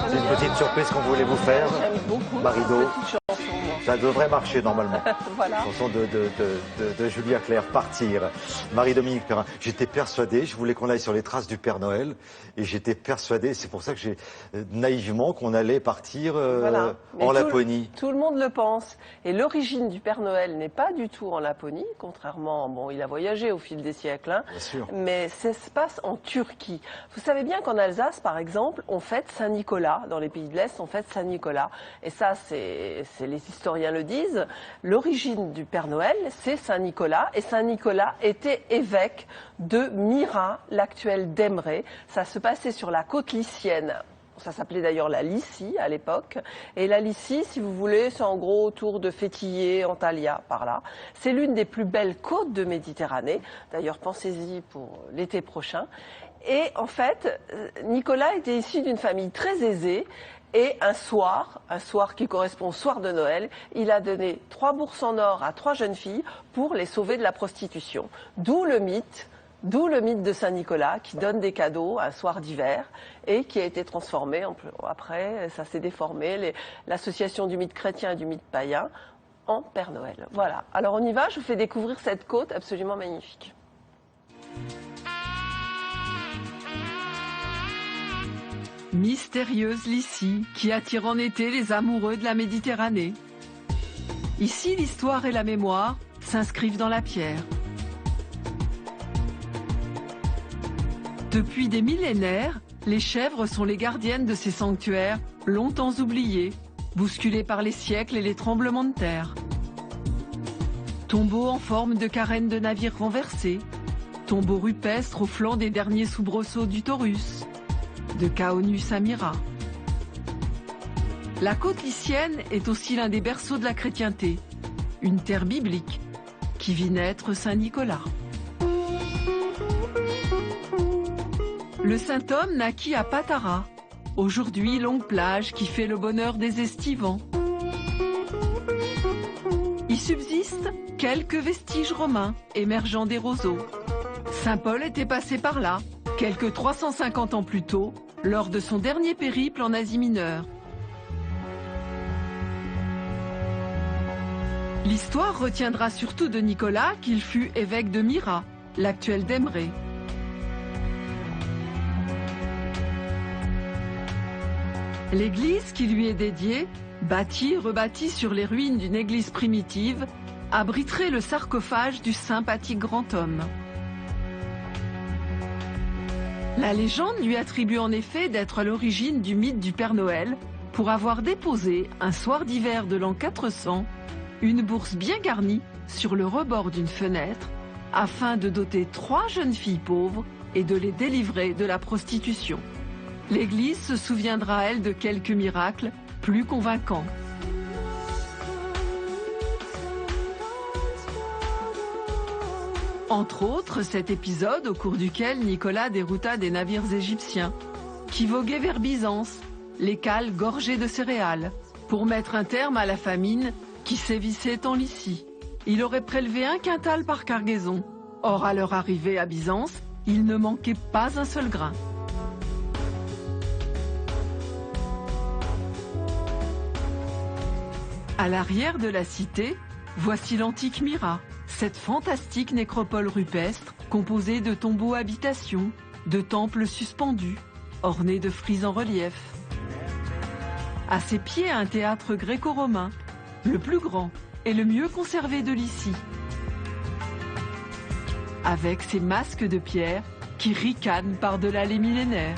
C'est une petite surprise qu'on voulait vous faire. J'aime beaucoup Marido. cette petite chanson, moi. Ça devrait marcher normalement. Voilà. Chanson de Julia Claire, Partir. Marie-Dominique Perrin. J'étais persuadé, je voulais qu'on aille sur les traces du Père Noël. Et j'étais persuadé, c'est pour ça que j'ai naïvement qu'on allait partir Voilà. en Laponie. Tout le monde le pense. Et l'origine du Père Noël n'est pas du tout en Laponie, contrairement, bon, il a voyagé au fil des siècles, hein, Bien sûr. mais ça se passe en Turquie. Vous savez bien qu'en Alsace, par exemple, on fête Saint-Nicolas. Dans les pays de l'Est, on fête Saint-Nicolas. Et ça, c'est les historiens le disent. L'origine du Père Noël, c'est Saint-Nicolas. Et Saint-Nicolas était évêque de Myra, l'actuelle d'Emré. Ça se passait sur la côte lycienne. Ça s'appelait d'ailleurs la Lycie à l'époque. Et la Lycie, si vous voulez, c'est en gros autour de Fétillé, Antalya, par là. C'est l'une des plus belles côtes de Méditerranée. D'ailleurs, pensez-y pour l'été prochain. Et en fait, Nicolas était issu d'une famille très aisée. Et un soir qui correspond au soir de Noël, il a donné 3 bourses en or à 3 jeunes filles pour les sauver de la prostitution. D'où le mythe de Saint-Nicolas qui donne des cadeaux un soir d'hiver et qui a été transformé, après ça s'est déformé, l'association du mythe chrétien et du mythe païen en Père Noël. Voilà, alors on y va, je vous fais découvrir cette côte absolument magnifique. Mystérieuse Lycie qui attire en été les amoureux de la Méditerranée. Ici, l'histoire et la mémoire s'inscrivent dans la pierre. Depuis des millénaires, les chèvres sont les gardiennes de ces sanctuaires longtemps oubliés, bousculés par les siècles et les tremblements de terre. Tombeaux en forme de carènes de navires renversés, tombeaux rupestres au flanc des derniers soubresauts du Taurus, de Caonus à Myra. La côte lycienne est aussi l'un des berceaux de la chrétienté, une terre biblique qui vit naître Saint Nicolas. Le saint homme naquit à Patara, aujourd'hui longue plage qui fait le bonheur des estivants. Y subsistent quelques vestiges romains émergeant des roseaux. Saint Paul était passé par là, quelques 350 ans plus tôt, lors de son dernier périple en Asie mineure. L'histoire retiendra surtout de Nicolas qu'il fut évêque de Myra, l'actuelle d'Emré. L'église qui lui est dédiée, bâtie et rebâtie sur les ruines d'une église primitive, abriterait le sarcophage du sympathique grand homme. La légende lui attribue en effet d'être à l'origine du mythe du Père Noël pour avoir déposé, un soir d'hiver de l'an 400, une bourse bien garnie sur le rebord d'une fenêtre afin de doter 3 jeunes filles pauvres et de les délivrer de la prostitution. L'Église se souviendra, elle, de quelques miracles plus convaincants. Entre autres, cet épisode au cours duquel Nicolas dérouta des navires égyptiens qui voguaient vers Byzance, les cales gorgées de céréales, pour mettre un terme à la famine qui sévissait en Lycie. Il aurait prélevé 1 quintal par cargaison. Or, à leur arrivée à Byzance, il ne manquait pas un seul grain. À l'arrière de la cité, voici l'antique Myra, cette fantastique nécropole rupestre composée de tombeaux habitations, de temples suspendus, ornés de frises en relief. À ses pieds, un théâtre gréco-romain, le plus grand et le mieux conservé de Lycie, avec ses masques de pierre qui ricanent par-delà les millénaires.